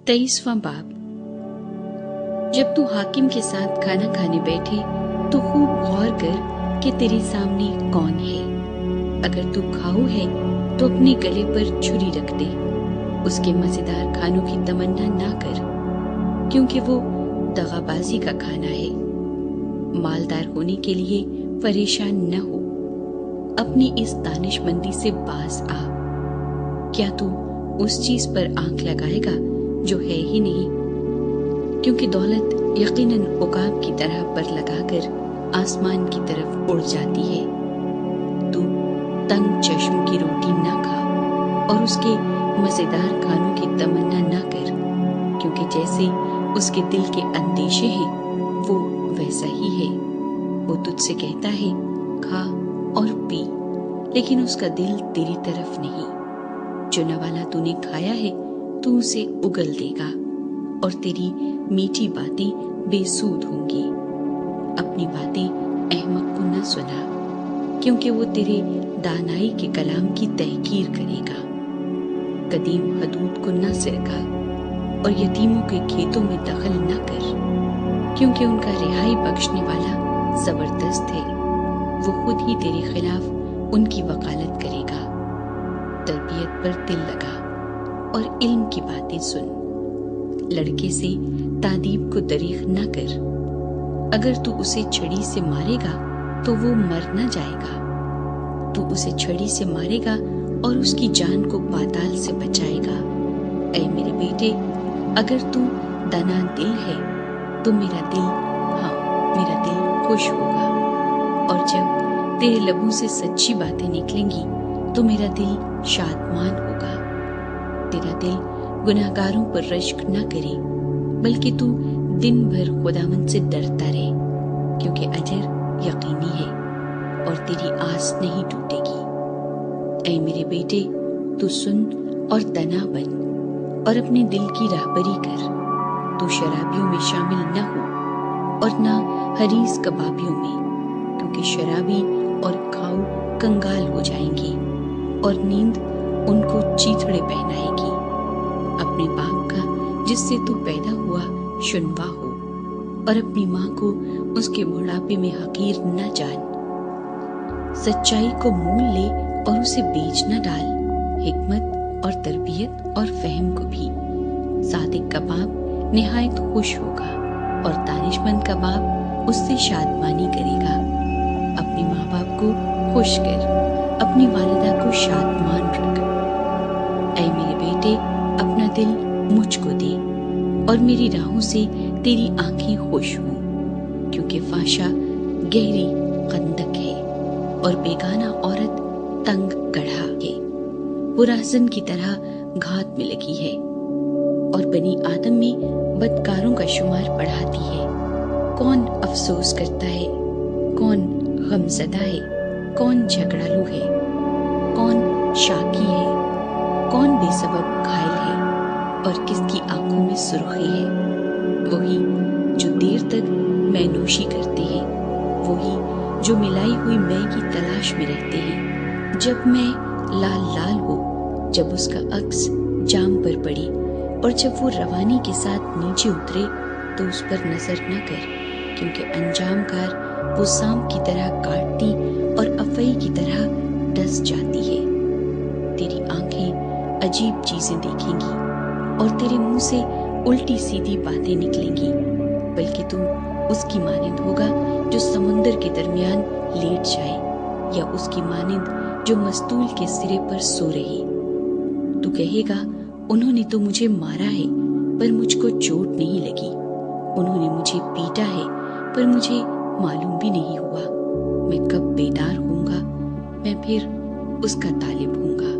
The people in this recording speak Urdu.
23واں باب۔ جب تو حاکم کے ساتھ کھانا کھانے بیٹھے تو خوب غور کر کہ تیرے سامنے کون ہے۔ اگر تو کھاؤ ہے تو اپنے گلے پر چھری رکھ دے، اس کے مزیدار کھانوں کی تمنا نہ کر، کیونکہ وہ دغا بازی کا کھانا ہے۔ مالدار ہونے کے لیے پریشان نہ ہو، اپنی اس دانش مندی سے باز آ۔ کیا تو اس چیز پر آنکھ لگائے گا جو ہے ہی نہیں؟ کیونکہ دولت یقیناً عقاب کی طرح پر لگا کر آسمان کی طرف اڑ جاتی ہے۔ تو تنگ چشم کی روٹی نہ کھا اور اس کے مزیدار کھانوں کی تمنا نہ کر، کیونکہ جیسے اس کے دل کے اندیشے ہیں وہ ویسا ہی ہے۔ وہ تجھ سے کہتا ہے کھا اور پی، لیکن اس کا دل تیری طرف نہیں۔ جو نوالا تو نے کھایا ہے تو اسے اگل دے گا، اور تیری میٹھی باتیں بے سود ہوں گی۔ اپنی باتیں احمق کو نہ سنا، کیونکہ وہ تیرے دانائی کے کلام کی تحقیر کرے گا۔ قدیم حدود کو نہ سرکا اور یتیموں کے کھیتوں میں دخل نہ کر، کیونکہ ان کا رہائی بخشنے والا زبردست ہے۔ وہ خود ہی تیرے خلاف ان کی وکالت کرے گا۔ تربیت پر دل لگا اور علم کی باتیں سن۔ لڑکے سے تادیب کو دریغ نہ کر۔ اگر تو اسے چھڑی سے مارے گا تو وہ مر نہ جائے گا۔ تو اسے چھڑی سے مارے گا اور اس کی جان کو پاتال سے بچائے گا۔ اے میرے بیٹے، اگر تو دنا دل ہے تو میرا دل خوش ہوگا، اور جب تیرے لبوں سے سچی باتیں نکلیں گی تو میرا دل شادمان ہوگا۔ تیرا دل گناہگاروں پر رشک نہ کرے، بلکہ تو دن بھر خداوند سے ڈرتا رہے، کیونکہ اجر یقینی ہے اور تیری آس نہیں ٹوٹے گی۔ اے میرے بیٹے، تو سن اور دنا بن اور اپنے دل کی راہبری کر۔ تو شرابیوں میں شامل نہ ہو اور نہ حریص کبابیوں میں، کیونکہ شرابی اور کھاؤ کنگال ہو جائیں گے اور نیند ان کو چیتھڑے پہنائے گی۔ اپنے باپ کا جس سے تو پیدا ہوا شنوا ہو، اور اپنی ماں کو اس کے بڑھاپے میں حقیر نہ جان۔ سچائی کو مول لے اور اسے بیچ نہ ڈال، حکمت اور تربیت اور فہم کو بھی۔ صادق کا باپ نہایت خوش ہوگا، اور دانش مند کا باپ اس سے شادمانی کرے گا۔ اپنے ماں باپ کو خوش کر، اپنی والدہ کو شادمان رکھ۔ اے میرے بیٹے، اپنا دل مجھ کو دے اور میری راہوں سے تیری آنکھیں خوش ہوں، کیونکہ فحشا گہری خندق ہے اور بیگانہ عورت تنگ گڑھا ہے۔ وہ راہزن کی طرح گھات میں لگی ہے اور بنی آدم میں بدکاروں کا شمار بڑھاتی ہے۔ کون افسوس کرتا ہے، کون غمزدہ ہے، کون جھگڑالو ہے، کون شاکی ہے، کون بے سبب گھائل ہے اور کس کی آنکھوں میں سرخی ہے؟ وہی جو دیر تک مے نوشی کرتے ہیں، وہی جو ملائی ہوئی مے کی تلاش میں رہتے ہیں۔ جب مے لال لال ہو، جب اس کا عکس جام پر پڑے اور جب وہ روانی کے ساتھ نیچے اترے تو اس پر نظر نہ کر، کیونکہ انجام کار وہ سانپ کی طرح کاٹتی اور افعی کی طرح ڈس جاتی ہے۔ تیری آنکھیں عجیب چیزیں دیکھیں گی اور تیرے منہ سے الٹی سیدھی باتیں نکلیں گی، بلکہ تم اس کی مانند ہوگا جو سمندر کے درمیان لیٹ جائے، یا اس کی مانند جو مستول کے سرے پر سو رہی۔ تو کہے گا انہوں نے تو مجھے مارا ہے پر مجھ کو چوٹ نہیں لگی، انہوں نے مجھے پیٹا ہے پر مجھے معلوم بھی نہیں ہوا۔ میں کب بیدار ہوں گا، میں پھر اس کا طالب ہوں گا۔